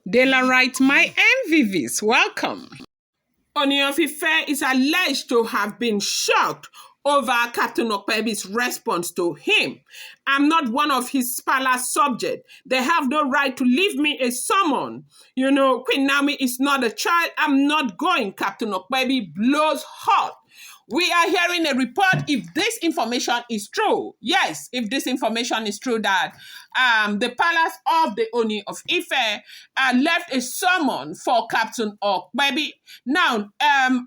Daylight, my MVVs, welcome. Ooni Of Ife is alleged to have been shocked over Captain Opebi's response to him. I'm not one of his palace subjects. They have no right to leave me a summon. Queen Naomi is not a child. I'm not going. Captain Opebi blows hot. We are hearing a report if this information is true. Yes, if this information is true that the palace of the Ooni of Ife left a summon for Captain Opebi. Now,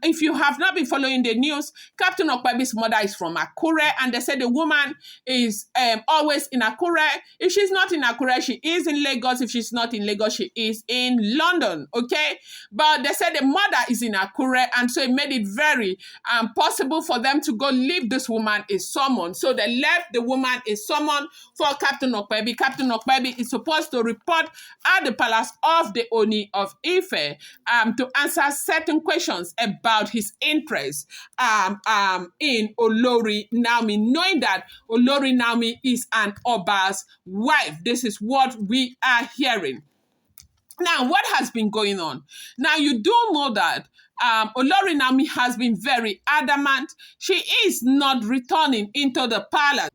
if you have not been following the news, Captain Opebi's mother is from Akure, and they said the woman is always in Akure. If she's not in Akure, she is in Lagos. If she's not in Lagos, she is in London, okay? But they said the mother is in Akure, and so it made it very possible for them to go leave this woman a summon. So they left the woman a summon for Captain Opebi. Captain Opebi is supposed to report at the palace of the Ooni of Ife to answer certain questions about his interest in Olori Naomi, knowing that Olori Naomi is an Oba's wife. This is what we are hearing. Now, what has been going on? Now, you do know that Olori Naomi has been very adamant. She is not returning into the palace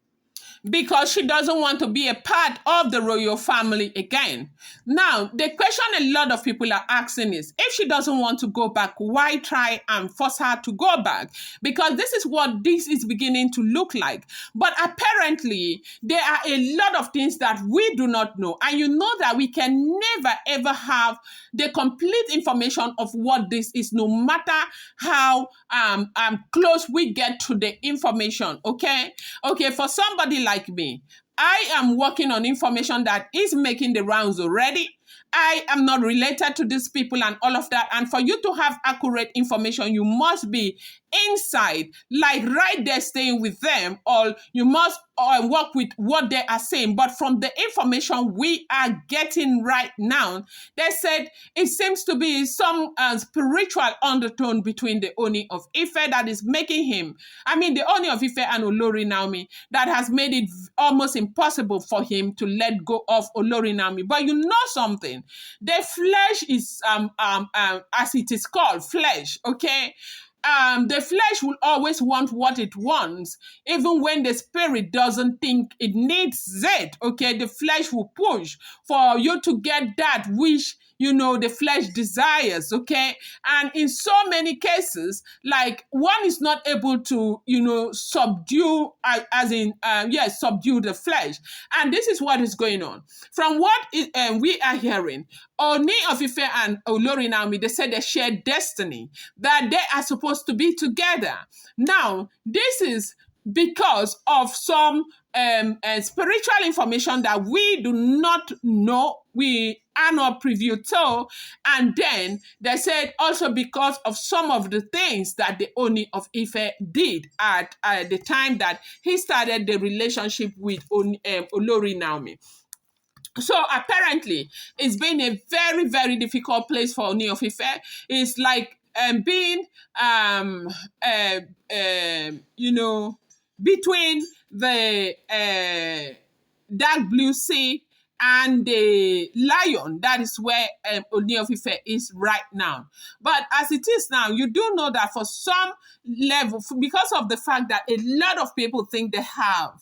because she doesn't want to be a part of the royal family again. Now, the question a lot of people are asking is, if she doesn't want to go back, why try and force her to go back? Because this is what this is beginning to look like. But apparently, there are a lot of things that we do not know. And you know that we can never, ever have the complete information of what this is, no matter how close we get to the information, okay? Okay, for somebody like me, I am working on information that is making the rounds already. I am not related to these people and all of that. And for you to have accurate information, you must be inside, like right there staying with them, or you must work with what they are saying. But from the information we are getting right now, they said it seems to be some spiritual undertone between the Ooni of Ife that is making him, the Ooni of Ife and Olori Naomi, that has made it almost impossible for him to let go of Olori Naomi. But you know something? The flesh is, as it is called, flesh, okay? The flesh will always want what it wants, even when the spirit doesn't think it needs it, okay? The flesh will push for you to get that which the flesh desires, okay? And in so many cases, like one is not able to, subdue, subdue the flesh. And this is what is going on. From what we are hearing, Ooni of Ife and Olori Naomi, they said they share destiny, that they are supposed to be together. Now, this is because of some spiritual information that we do not know, we are not privy to, and then they said also because of some of the things that the Ooni of Ife did at the time that he started the relationship with Olori Naomi. So apparently, it's been a very, very difficult place for Ooni of Ife. It's like being, between the dark blue sea and the lion. That is where Ooni of Ife is right now. But as it is now, you do know that for some level, because of the fact that a lot of people think they have,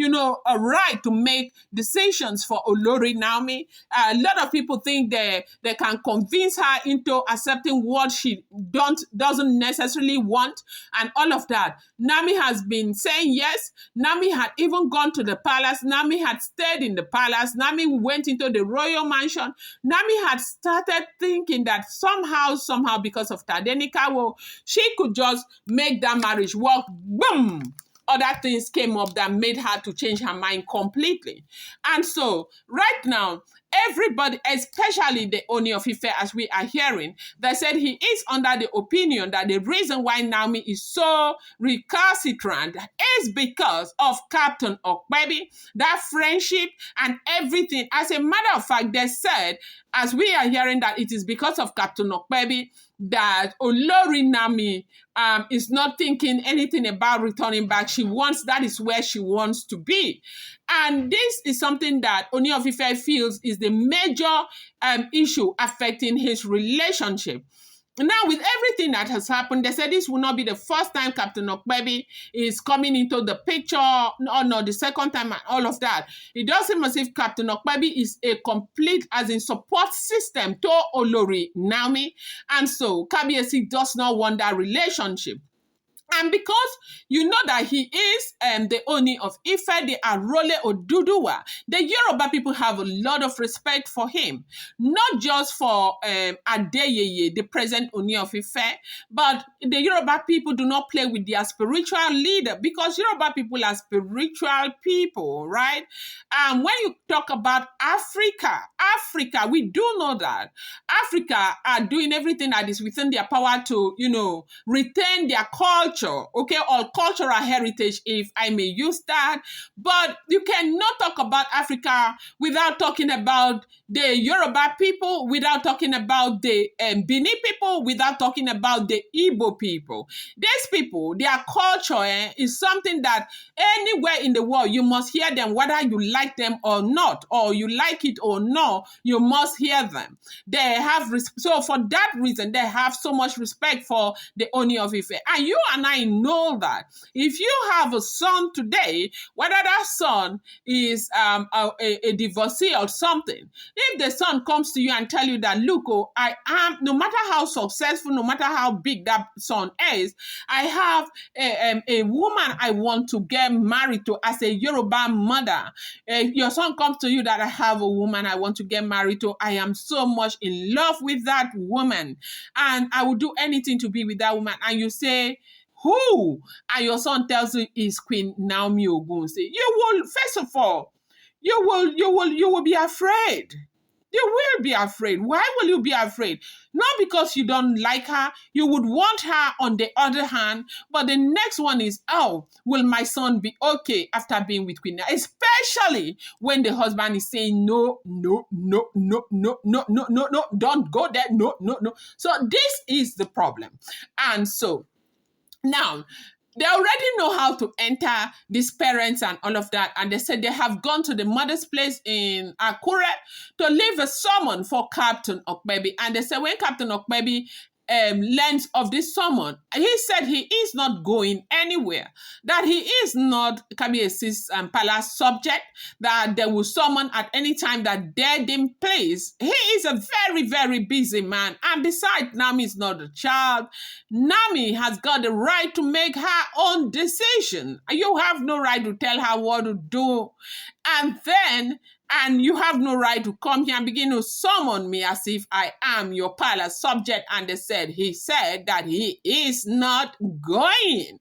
a right to make decisions for Olori Naomi. A lot of people think they can convince her into accepting what she doesn't necessarily want and all of that. Naomi has been saying yes. Naomi had even gone to the palace. Naomi had stayed in the palace. Naomi went into the royal mansion. Naomi had started thinking that somehow, because of Tadenika, she could just make that marriage work. Boom! Other things came up that made her to change her mind completely. And so right now, everybody, especially the Ooni of Ife, as we are hearing, they said he is under the opinion that the reason why Naomi is so recalcitrant is because of Captain Opebi, that friendship and everything. As a matter of fact, they said, as we are hearing, that it is because of Captain Opebi that Olori Naomi is not thinking anything about returning back. That is where she wants to be. And this is something that Ooni of Ife feels is the major issue affecting his relationship. Now, with everything that has happened, they said this will not be the first time Captain Opebi is coming into the picture, or not the second time, and all of that. It does seem as if Captain Opebi is a complete, as in, support system to Olori Naomi, and so Kabiyesi does not want that relationship. And because you know that he is the Ooni of Ife, the Arole Oduduwa, the Yoruba people have a lot of respect for him. Not just for Adeyeye, the present Ooni of Ife, but the Yoruba people do not play with their spiritual leader, because Yoruba people are spiritual people, right? And when you talk about Africa, we do know that Africa are doing everything that is within their power to, retain their culture, okay, or cultural heritage, if I may use that. But you cannot talk about Africa without talking about the Yoruba people, without talking about the Benin people, without talking about the Igbo people. These people, their culture is something that anywhere in the world, you must hear them, whether you like them or not, or you like it or not, you must hear them. They have, so for that reason, they have so much respect for the Ooni of Ife. And you and I know that if you have a son today, whether that son is a divorcee or something, if the son comes to you and tell you that, look, I am, no matter how successful, no matter how big that son is, I have a woman I want to get married to as a Yoruba mother. Your son comes to you that I have a woman I want to get married to. I am so much in love with that woman, and I will do anything to be with that woman. And you say, who? And your son tells you is Queen Naomi Ogunse. You will, first of all, you will be afraid. You will be afraid. Why will you be afraid? Not because you don't like her. You would want her on the other hand. But the next one is, oh, will my son be okay after being with Queen? Especially when the husband is saying, no, don't go there. No. So this is the problem. And so now, they already know how to enter these parents and all of that. And they said they have gone to the mother's place in Akure to leave a summon for Captain Opebi. And they said when Captain Opebi learns of this summon, he said he is not going anywhere, that he is not Kabiyesi's palace subject, that they will summon at any time that they deem place. He is a very, very busy man. And besides, Naomi is not a child. Naomi has got the right to make her own decision. You have no right to tell her what to do. And you have no right to come here and begin to summon me as if I am your palace subject. And he said that he is not going.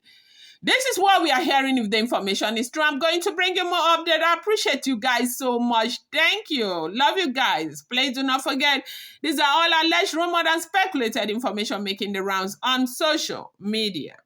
This is what we are hearing. If the information is true, I'm going to bring you more update. I appreciate you guys so much. Thank you. Love you guys. Please do not forget, these are all alleged, rumored, and speculated information making the rounds on social media.